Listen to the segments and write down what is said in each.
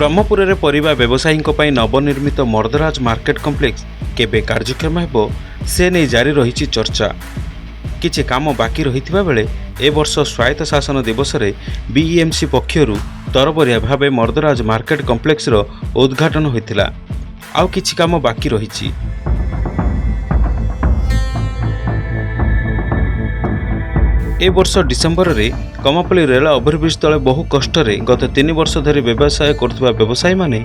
ब्रह्मपुर में परिबा व्यवसायी नवनिर्मित मर्दराज मार्केट कम्प्लेक्स केबे कार्यक्षम हेबो से नहीं जारी रही चर्चा। किछि काम बाकी रहिथिबा बेले ए वर्ष स्वायत्त शासन दिवस रे बीईएमसी पक्षरु तरबरिया भावे मर्दराज मार्केट कम्प्लेक्स रो उद्घाटन होइथिला। आउ किछि काम बाकी रहिछि। ए वर्ष डिसेम्बर रे कमापल्ली रेल ओभरब्रिज तले बहु कष्ट गत 3 वर्ष धरी व्यवसाय करुवा व्यवसायी माने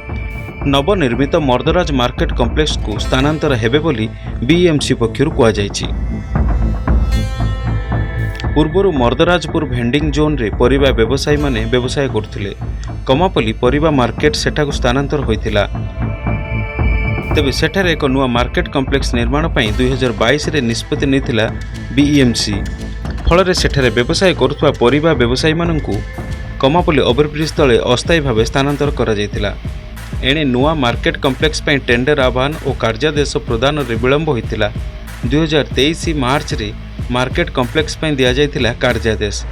नवनिर्मित मर्दराज मार्केट कम्प्लेक्स को स्थानांतर हेबे बोली बीएमसी पक्षरु कुआ जायछि। पूर्वरु मर्दराजपुर भेंडिंग जोन रे परिबा व्यवसायी माने व्यवसाय करथिले। कमापल्ली परिबा मार्केट सेठाकु स्थानांतर होइथिला। तेबे सेठारे एक नुआ मार्केट कम्प्लेक्स निर्माण पई 2022 रे निष्पत्ति नेथिला बीईएमसी। फल सेठारे व्यवसाय करुवा परिबा व्यवसायी मानंकु कमापल्ली ओभरब्रिज तले अस्थायी भाव स्थानांतर करा जायतिला। एणे नुआ मार्केट कम्प्लेक्स पई टेंडर आह्वान और कार्यादेश प्रदान रे विलंब होइतिला। 2023 मार्च रे मार्केट कम्प्लेक्स पई दिया जायतिला कार्यादेश।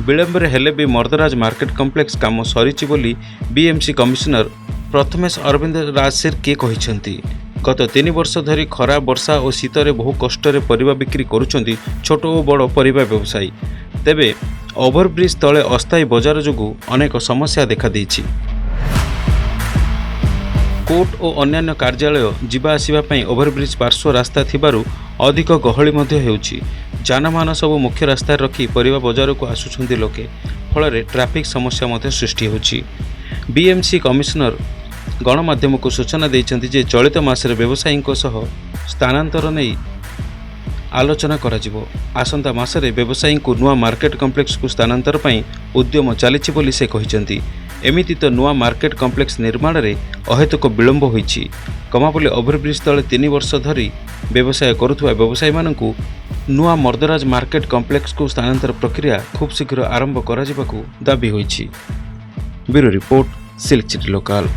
विलंब रे हेले भी मर्दराज मार्केट कम्प्लेक्स काम सरीछि बोली बीएमसी कमिशनर प्रथमेश अरविंद राजसेर के कहिसंती। गत 3 वर्ष धरी खरा वर्षा और शीतरे बहु कष्ट परिबा बिक्री करुछंती छोट और बड़ परिबा व्यवसायी। तेबे ओभरब्रिज तले अस्थायी बजार जोगु अनेक समस्या देखा देछि। कोर्ट और अन्यान्य कार्यालय जीवा आसिबा पई ओभरब्रिज पार्श्व रास्ता थिबारु अधिक गहली मध्ये हेउछि। जानमान सब मुख्य रास्ता रखी परिबा बजार को आसुछंती लोके। फल रे ट्रैफिक समस्या मध्ये सृष्टि होछि। बीएमसी कमिशनर गणमाध्यम को सूचना देइछंती जे चलित मासरे व्यवसायी सह स्थानांतर नहीं आलोचना कराजिबो। आसंता मासरे व्यवसायी को नुआ मार्केट कम्प्लेक्स को स्थानांतर पई उद्यम चलिछि बोली से कहिसंती। एमिति तो नुआ मार्केट कम्प्लेक्स निर्माण रे अहेतुक विलंब होइछि। कमापल्ली ओभरब्रिज तले 3 वर्ष धरी व्यवसाय करुवा व्यवसायी मानंकु नुआ मर्दराज मार्केट कम्प्लेक्स को स्थानांतर प्रक्रिया खूब शीघ्र आरंभ कराजिबाकु दाबी होइछि। Bureau report, silk city local.